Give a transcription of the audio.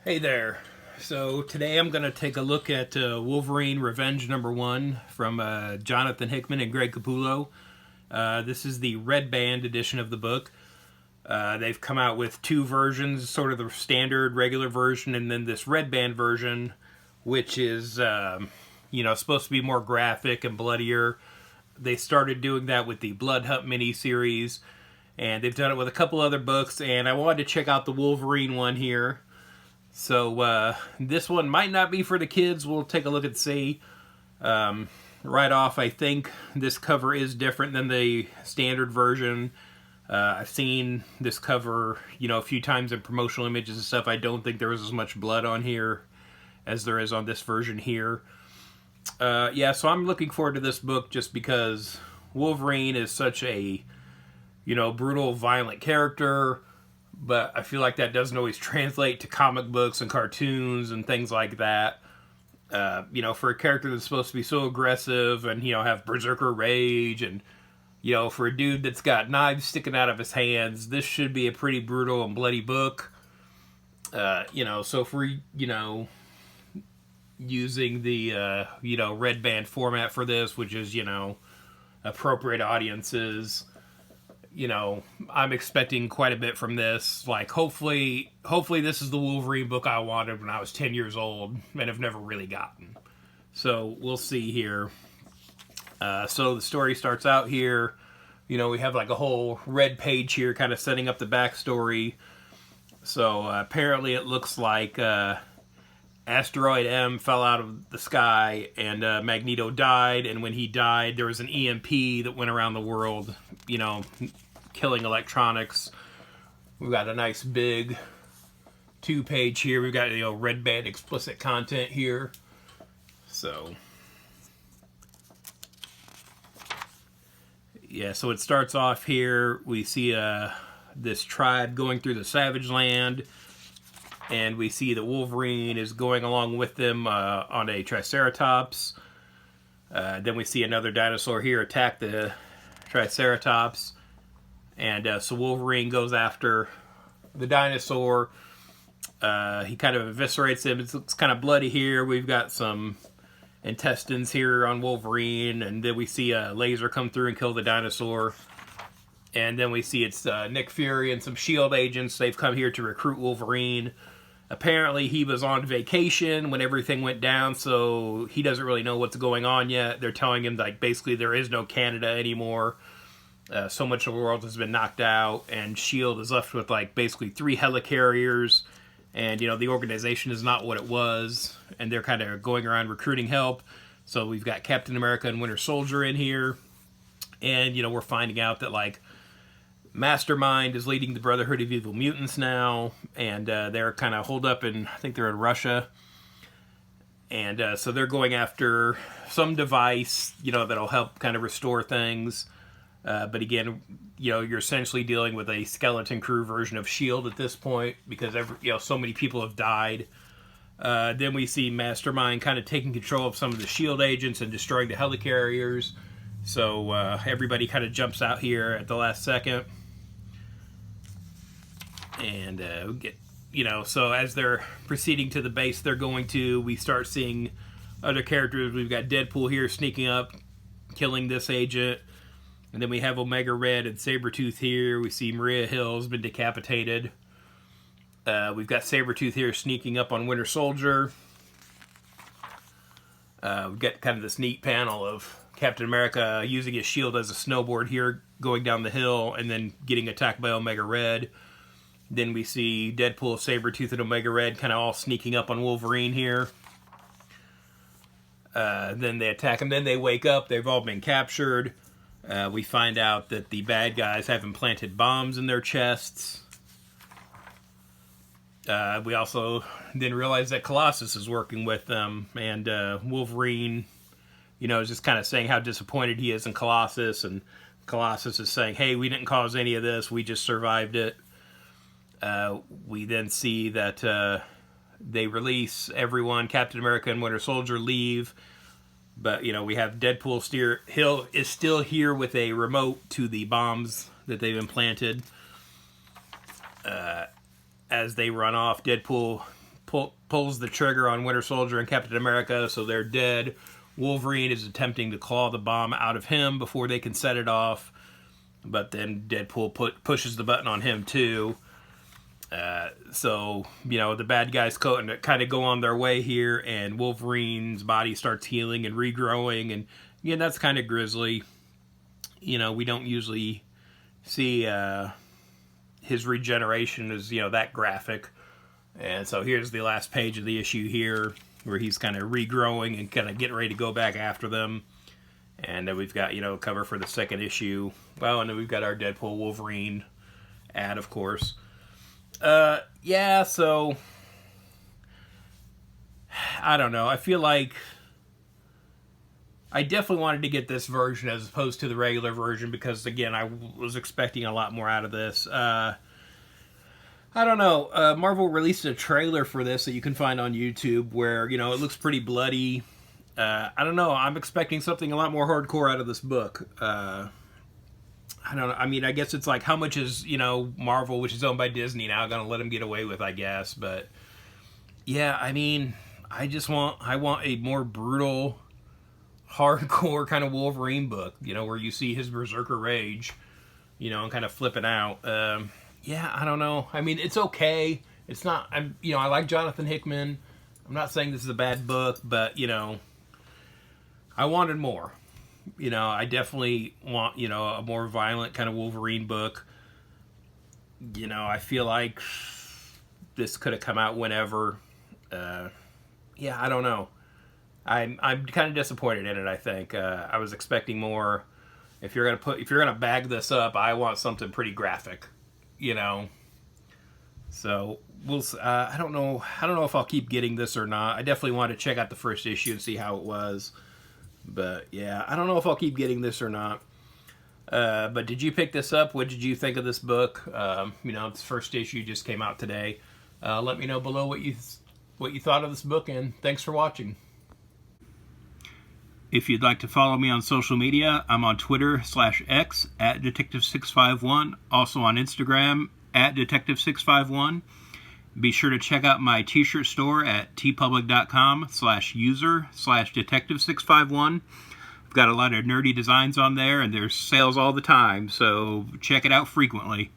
Hey there. So today I'm going to take a look at Wolverine Revenge #1 from Jonathan Hickman and Greg Capullo. This is the Red Band edition of the book. They've come out with two versions, sort of the standard regular version and then this Red Band version, which is, supposed to be more graphic and bloodier. They started doing that with the Blood Hunt miniseries, and they've done it with a couple other books, and I wanted to check out the Wolverine one here. So this one might not be for the kids. We'll take a look and see. Right off, I think this cover is different than the standard version. I've seen this cover, a few times in promotional images and stuff. I don't think there was as much blood on here as there is on this version here. So I'm looking forward to this book just because Wolverine is such a, brutal, violent character. But I feel like that doesn't always translate to comic books and cartoons and things like that. For a character that's supposed to be so aggressive and, have berserker rage and, for a dude that's got knives sticking out of his hands, this should be a pretty brutal and bloody book. So if we're, using the, Red Band format for this, which is, appropriate audiences, I'm expecting quite a bit from this. Like, hopefully this is the Wolverine book I wanted when I was 10 years old and have never really gotten. So, we'll see here. So, the story starts out here. We have like a whole red page here kind of setting up the backstory. So, apparently it looks like Asteroid M fell out of the sky and Magneto died. And when he died, there was an EMP that went around the world, killing electronics. We've got a nice big 2-page here. We've got, Red Band explicit content here. So, yeah, so it starts off here. We see this tribe going through the Savage Land, and we see that Wolverine is going along with them on a Triceratops. Then we see another dinosaur here attack the Triceratops. And so Wolverine goes after the dinosaur. He kind of eviscerates him. It looks kind of bloody here. We've got some intestines here on Wolverine. And then we see a laser come through and kill the dinosaur. And then we see it's Nick Fury and some S.H.I.E.L.D. agents. They've come here to recruit Wolverine. Apparently he was on vacation when everything went down, so he doesn't really know what's going on yet. They're telling him, like, basically there is no Canada anymore. So much of the world has been knocked out, and S.H.I.E.L.D. is left with, like, basically 3 helicarriers, and, the organization is not what it was, and they're kind of going around recruiting help. So we've got Captain America and Winter Soldier in here, and, we're finding out that, like, Mastermind is leading the Brotherhood of Evil Mutants now, and they're kind of holed up in, I think they're in Russia. And so they're going after some device, that'll help kind of restore things. But again, you're essentially dealing with a skeleton crew version of S.H.I.E.L.D. at this point, because so many people have died. Then we see Mastermind kind of taking control of some of the S.H.I.E.L.D. agents and destroying the helicarriers. So everybody kind of jumps out here at the last second. And we get, so as they're proceeding to the base they're going to, we start seeing other characters. We've got Deadpool here sneaking up, killing this agent. And then we have Omega Red and Sabretooth here. We see Maria Hill's been decapitated. We've got Sabretooth here sneaking up on Winter Soldier. We've got kind of this neat panel of Captain America using his shield as a snowboard here, going down the hill, and then getting attacked by Omega Red. Then we see Deadpool, Sabretooth, and Omega Red kind of all sneaking up on Wolverine here. Then they attack him. Then they wake up. They've all been captured. We find out that the bad guys have implanted bombs in their chests. We also then realize that Colossus is working with them. And Wolverine, is just kind of saying how disappointed he is in Colossus. And Colossus is saying, hey, we didn't cause any of this. We just survived it. We then see that they release everyone. Captain America and Winter Soldier leave. But, we have Deadpool Hill is still here with a remote to the bombs that they've implanted. As they run off, Deadpool pulls the trigger on Winter Soldier and Captain America, so they're dead. Wolverine is attempting to claw the bomb out of him before they can set it off, but then Deadpool pushes the button on him too. So, you know, the bad guys kind of go on their way here, and Wolverine's body starts healing and regrowing, and yeah, that's kind of grisly. You know, we don't usually see his regeneration as, you know, that graphic. And so here's the last page of the issue here, where he's kind of regrowing and kind of getting ready to go back after them. And then we've got, you know, cover for the second issue. Well, and then we've got our Deadpool Wolverine ad, of course. Yeah, so I don't know. I feel like I definitely wanted to get this version as opposed to the regular version because, again, I was expecting a lot more out of this. I don't know. Marvel released a trailer for this that you can find on YouTube where, you know, it looks pretty bloody. I don't know. I'm expecting something a lot more hardcore out of this book. I don't know. I mean, I guess it's like, how much is, you know, Marvel, which is owned by Disney now, going to let them get away with, I guess. But, yeah, I mean, I want a more brutal, hardcore kind of Wolverine book, you know, where you see his berserker rage, you know, and kind of flipping out. Yeah, I don't know. I mean, it's okay. It's not, you know, I like Jonathan Hickman. I'm not saying this is a bad book, but, you know, I wanted more. You know, I definitely want, you know, a more violent kind of Wolverine book. You know, I feel like this could have come out whenever. Yeah, I don't know. I'm kind of disappointed in it, I think. I was expecting more. If you're gonna bag this up, I want something pretty graphic, you know. So I don't know if I'll keep getting this or not. I definitely want to check out the first issue and see how it was. But yeah, I don't know if I'll keep getting this or not. But did you pick this up? What did you think of this book? You know, this first issue just came out today. Let me know below what you thought of this book, and thanks for watching. If you'd like to follow me on social media, I'm on Twitter/X @Detective651, also on Instagram @Detective651. Be sure to check out my t-shirt store at tpublic.com/user/Detective651. I've got a lot of nerdy designs on there, and there's sales all the time, so check it out frequently.